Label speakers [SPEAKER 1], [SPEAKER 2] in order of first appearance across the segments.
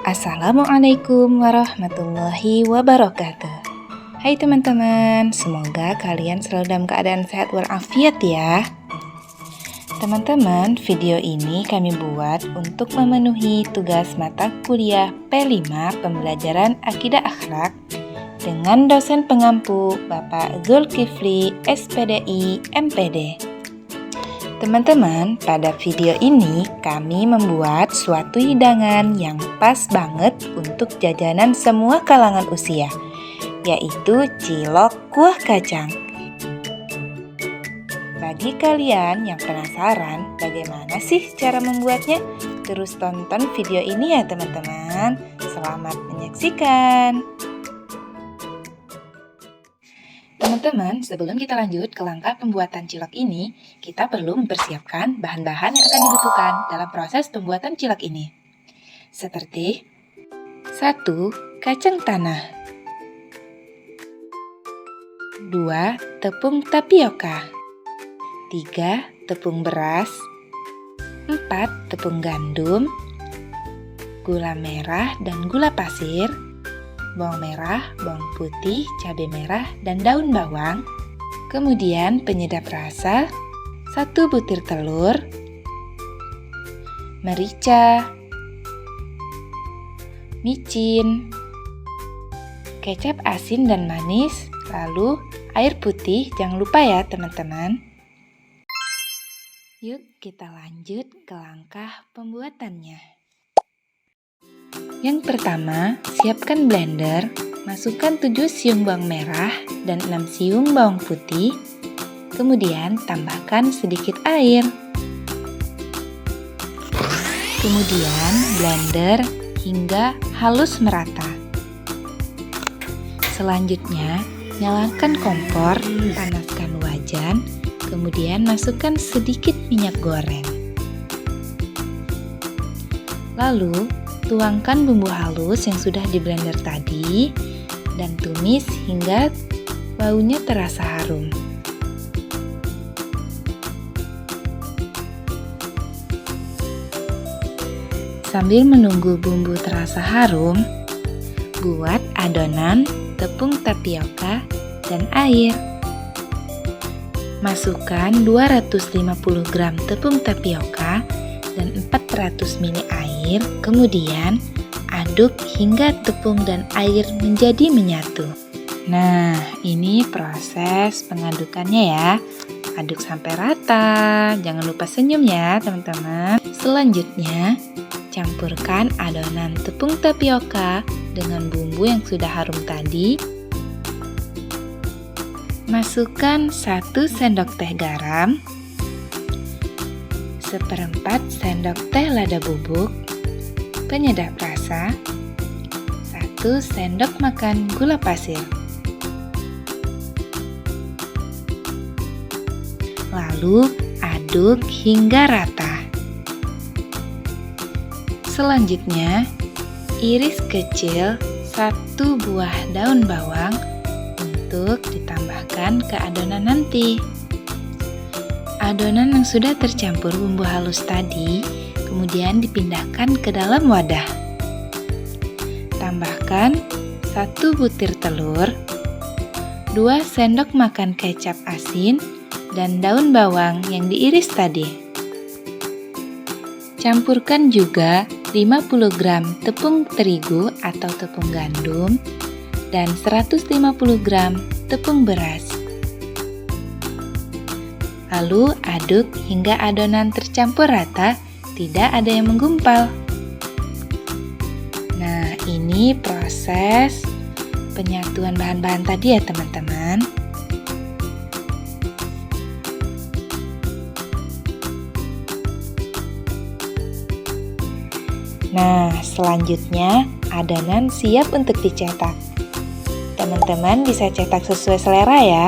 [SPEAKER 1] Assalamualaikum warahmatullahi wabarakatuh. Hai teman-teman, semoga kalian selalu dalam keadaan sehat walafiat ya. Teman-teman, video ini kami buat untuk memenuhi tugas mata kuliah P5 Pembelajaran Akidah Akhlak dengan dosen pengampu Bapak Zulkifli SPDI MPD. Teman-teman, pada video ini kami membuat suatu hidangan yang pas banget untuk jajanan semua kalangan usia, yaitu cilok kuah kacang. Bagi kalian yang penasaran bagaimana sih cara membuatnya, terus tonton video ini ya teman-teman. Selamat menyaksikan. Teman-teman, sebelum kita lanjut ke langkah pembuatan cilok ini, kita perlu mempersiapkan bahan-bahan yang akan dibutuhkan dalam proses pembuatan cilok ini. Seperti 1. Kacang tanah, 2. Tepung tapioka, 3. Tepung beras, 4. Tepung gandum, gula merah dan gula pasir, bawang merah, bawang putih, cabai merah, dan daun bawang. Kemudian penyedap rasa, 1 butir telur, merica, micin, kecap asin dan manis, lalu air putih. Jangan lupa ya teman-teman. Yuk kita lanjut ke langkah pembuatannya. Yang pertama, siapkan blender, masukkan 7 siung bawang merah dan 6 siung bawang putih, kemudian tambahkan sedikit air. Kemudian blender hingga halus merata. Selanjutnya, nyalakan kompor, panaskan wajan, kemudian masukkan sedikit minyak goreng. Lalu, tuangkan bumbu halus yang sudah di blender tadi dan tumis hingga baunya terasa harum. Sambil menunggu bumbu terasa harum, buat adonan tepung tapioka dan air. Masukkan 250 gram tepung tapioka dan 400 ml air, kemudian aduk hingga tepung dan air menjadi menyatu. Nah, ini proses pengadukannya ya. Aduk sampai rata, jangan lupa senyum ya teman-teman. Selanjutnya, campurkan adonan tepung tapioka dengan bumbu yang sudah harum tadi. Masukkan 1 sendok teh garam, 1/4 sendok teh lada bubuk, penyedap rasa, 1 sendok makan gula pasir. Lalu aduk hingga rata. Selanjutnya, iris kecil 1 buah daun bawang untuk ditambahkan ke adonan nanti. Adonan yang sudah tercampur bumbu halus tadi kemudian dipindahkan ke dalam wadah. Tambahkan 1 butir telur, 2 sendok makan kecap asin, dan daun bawang yang diiris tadi. Campurkan juga 50 gram tepung terigu atau tepung gandum dan 150 gram tepung beras. Lalu aduk hingga adonan tercampur rata, tidak ada yang menggumpal. Nah, ini proses penyatuan bahan-bahan tadi ya teman-teman. Nah, selanjutnya adonan siap untuk dicetak. Teman-teman bisa cetak sesuai selera ya.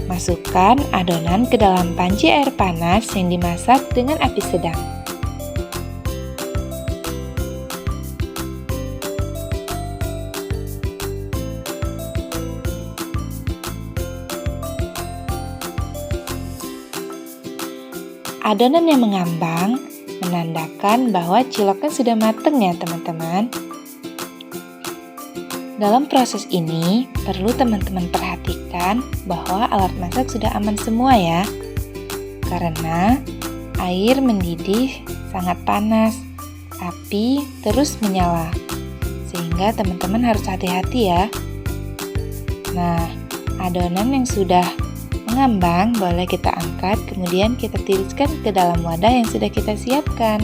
[SPEAKER 1] Masukkan adonan ke dalam panci air panas yang dimasak dengan api sedang. Adonan yang mengambang menandakan bahwa ciloknya sudah mateng ya teman-teman. Dalam proses ini, perlu teman-teman perhatikan bahwa alat masak sudah aman semua ya. Karena air mendidih sangat panas, api terus menyala. Sehingga teman-teman harus hati-hati ya. Nah, adonan yang sudah mengambang boleh kita angkat, kemudian kita tiriskan ke dalam wadah yang sudah kita siapkan.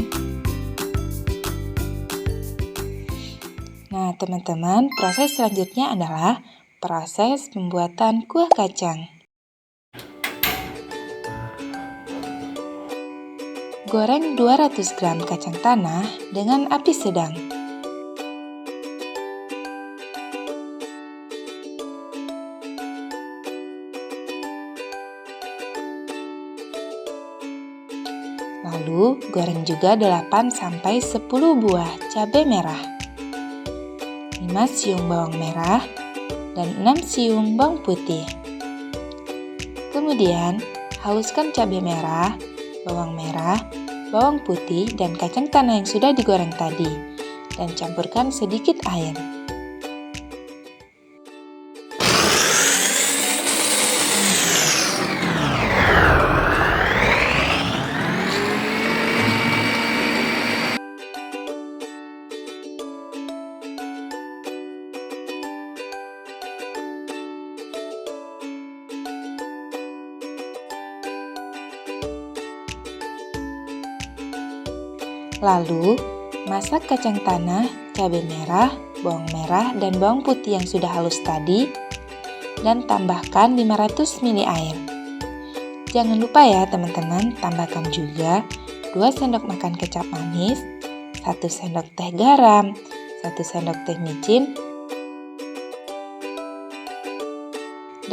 [SPEAKER 1] Nah, teman-teman, proses selanjutnya adalah proses pembuatan kuah kacang. Goreng 200 gram kacang tanah dengan api sedang. Lalu, goreng juga 8-10 buah cabai merah. 5 siung bawang merah, dan 6 siung bawang putih. Kemudian, haluskan cabai merah, bawang putih, dan kacang tanah yang sudah digoreng tadi, dan campurkan sedikit air. Lalu, masak kacang tanah, cabai merah, bawang merah, dan bawang putih yang sudah halus tadi, dan tambahkan 500 ml air. Jangan lupa ya teman-teman, tambahkan juga 2 sendok makan kecap manis, 1 sendok teh garam, 1 sendok teh micin,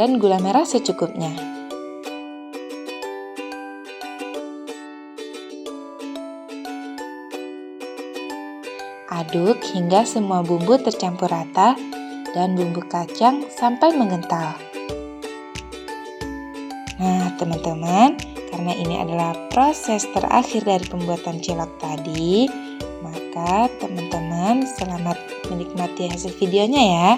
[SPEAKER 1] dan gula merah secukupnya. Aduk hingga semua bumbu tercampur rata dan bumbu kacang sampai mengental. Nah, teman-teman, karena ini adalah proses terakhir dari pembuatan cilok tadi, maka teman-teman selamat menikmati hasil videonya ya.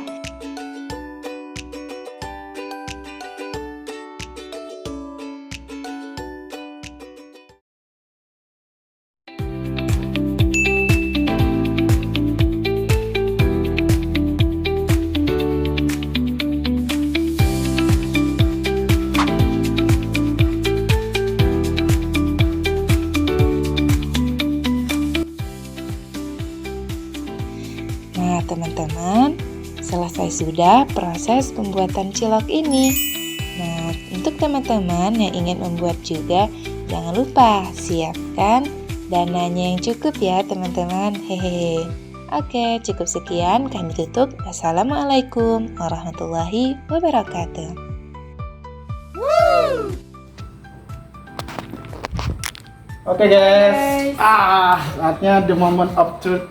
[SPEAKER 1] Nah, teman-teman, selesai sudah proses pembuatan cilok ini. Nah, untuk teman-teman yang ingin membuat juga, jangan lupa siapkan dananya yang cukup ya, teman-teman. Hehehe. Oke, cukup sekian. Kami tutup. Wassalamualaikum warahmatullahi wabarakatuh.
[SPEAKER 2] Oke guys, saatnya the moment of truth.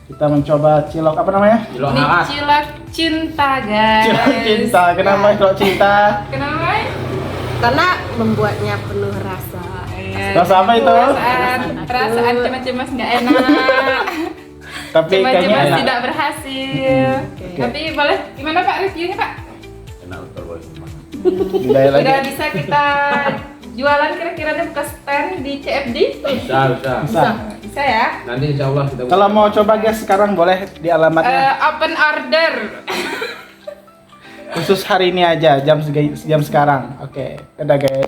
[SPEAKER 2] Kita mencoba cilok apa namanya?
[SPEAKER 3] Cilok hangat.
[SPEAKER 4] Cilok cinta, guys.
[SPEAKER 2] Cilok cinta. Kenapa cilok cinta?
[SPEAKER 4] Kenapa?
[SPEAKER 3] Karena membuatnya penuh rasa.
[SPEAKER 2] Rasa apa itu?
[SPEAKER 4] Perasaan cemas-cemas nggak enak.
[SPEAKER 2] Tapi kayaknya
[SPEAKER 4] Cemas-cemas
[SPEAKER 2] enak.
[SPEAKER 4] tidak berhasil. Tapi boleh gimana Pak reviewnya Pak?
[SPEAKER 3] Enak betul boleh.
[SPEAKER 2] Gaya lagi.
[SPEAKER 4] Udah bisa kita jualan kira-kira buka stand di CFD?
[SPEAKER 2] Bisa.
[SPEAKER 4] Bisa ya?
[SPEAKER 3] Nanti insya Allah kita.
[SPEAKER 2] Kalau mau coba guys sekarang boleh di alamatnya.
[SPEAKER 4] Open order.
[SPEAKER 2] Khusus hari ini aja jam sekarang. Oke, dadah guys.